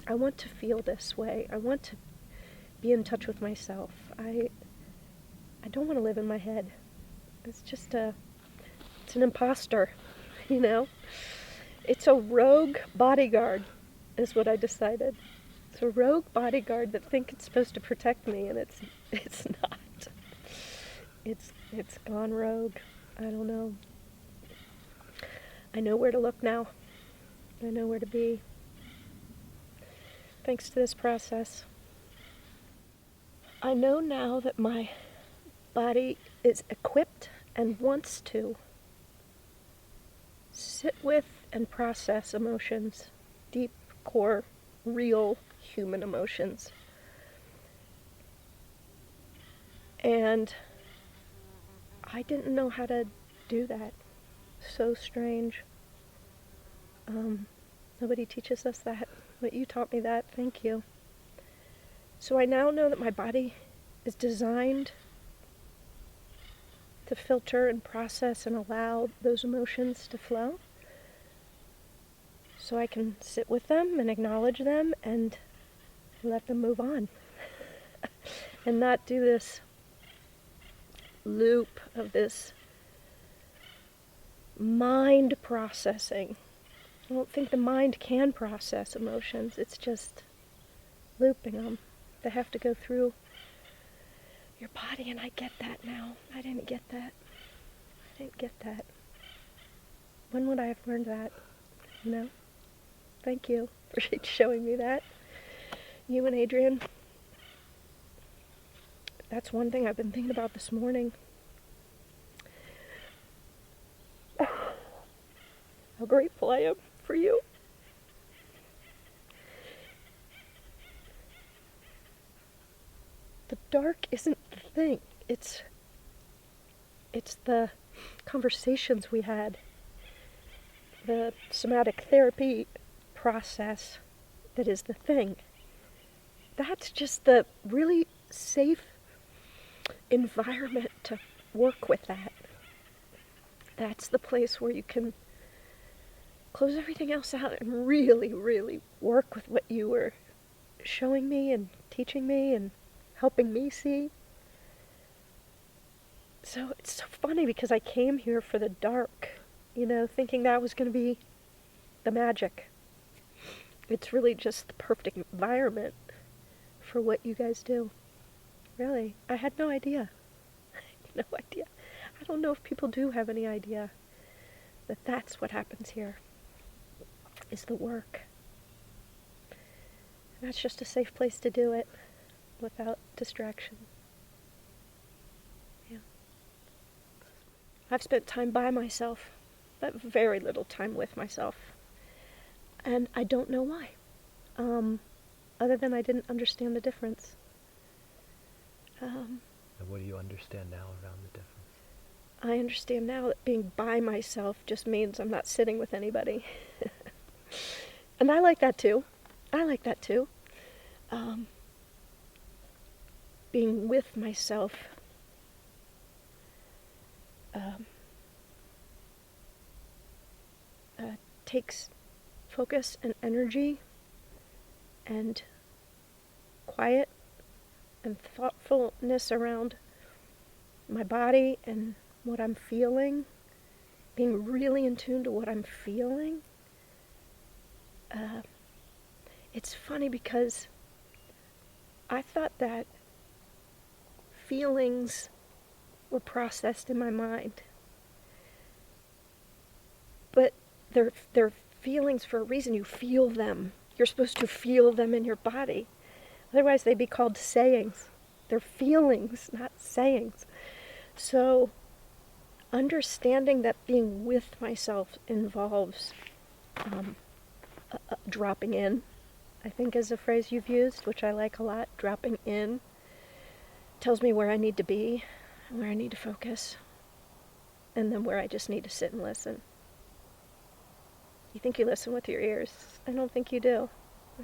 I want to feel this way. I want to be in touch with myself. I don't want to live in my head. It's just it's an imposter, you know? It's a rogue bodyguard, is what I decided. It's a rogue bodyguard that thinks it's supposed to protect me, and it's not. It's gone rogue. I don't know. I know where to look now. I know where to be. Thanks to this process. I know now that my body is equipped and wants to sit with and process emotions, deep, core, real human emotions. And I didn't know how to do that. So strange. Nobody teaches us that, but you taught me that. Thank you. So I now know that my body is designed to filter and process and allow those emotions to flow. So I can sit with them and acknowledge them and let them move on. And not do this loop of this mind processing. I don't think the mind can process emotions. It's just looping them. They have to go through your body, and I get that now. I didn't get that. When would I have learned that? You know? Thank you for showing me that. You and Adrian. That's one thing I've been thinking about this morning. How grateful I am for you. The dark isn't the thing. It's the conversations we had, the somatic therapy process that is the thing. That's just the really safe environment to work with that. That's the place where you can close everything else out and really, really work with what you were showing me and teaching me and helping me see. So it's so funny because I came here for the dark, thinking that was going to be the magic. It's really just the perfect environment for what you guys do. Really, I had no idea. No idea. I don't know if people do have any idea that that's what happens here, is the work. And that's just a safe place to do it without distraction. Yeah. I've spent time by myself, but very little time with myself. And I don't know why. Other than I didn't understand the difference. And what do you understand now around the difference? I understand now that being by myself just means I'm not sitting with anybody. And I like that too. Being with myself takes focus and energy and quiet and thoughtfulness around my body and what I'm feeling, being really in tune to what I'm feeling. It's funny because I thought that feelings were processed in my mind, but they're feelings for a reason. You feel them. You're supposed to feel them in your body. Otherwise, they'd be called sayings. They're feelings, not sayings. So, understanding that being with myself involves dropping in, I think is a phrase you've used, which I like a lot. Dropping in tells me where I need to be, where I need to focus, and then where I just need to sit and listen. You think you listen with your ears. I don't think you do.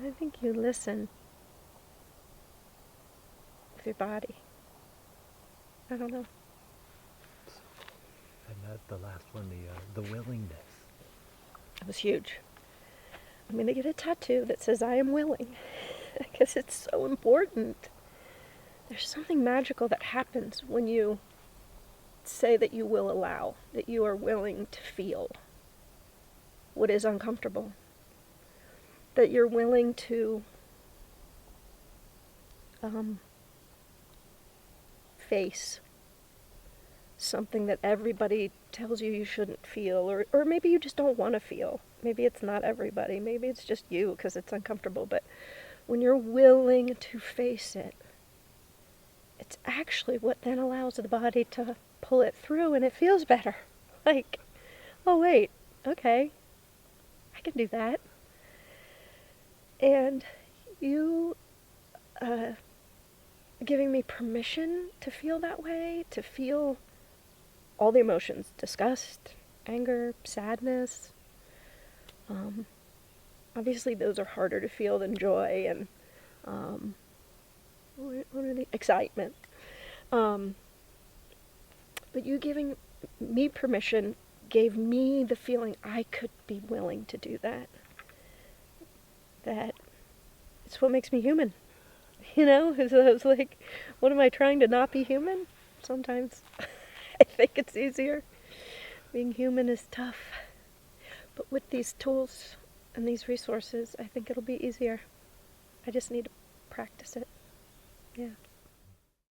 I think you listen with your body. I don't know. And the last one, the willingness. It was huge. I'm going to get a tattoo that says I am willing because it's so important. There's something magical that happens when you say that you will allow, that you are willing to feel what is uncomfortable, that you're willing to face something that everybody tells you you shouldn't feel, or maybe you just don't want to feel. Maybe it's not everybody, maybe it's just you because it's uncomfortable, but when you're willing to face it, it's actually what then allows the body to pull it through and it feels better. Like, oh wait, okay, I can do that. And you giving me permission to feel that way, to feel all the emotions, disgust, anger, sadness. Obviously those are harder to feel than joy and what are the excitement. But you giving me permission gave me the feeling I could be willing to do that. That it's what makes me human. You know? So I was like, what am I trying to not be human? Sometimes I think it's easier. Being human is tough. But with these tools and these resources, I think it'll be easier. I just need to practice it. Yeah.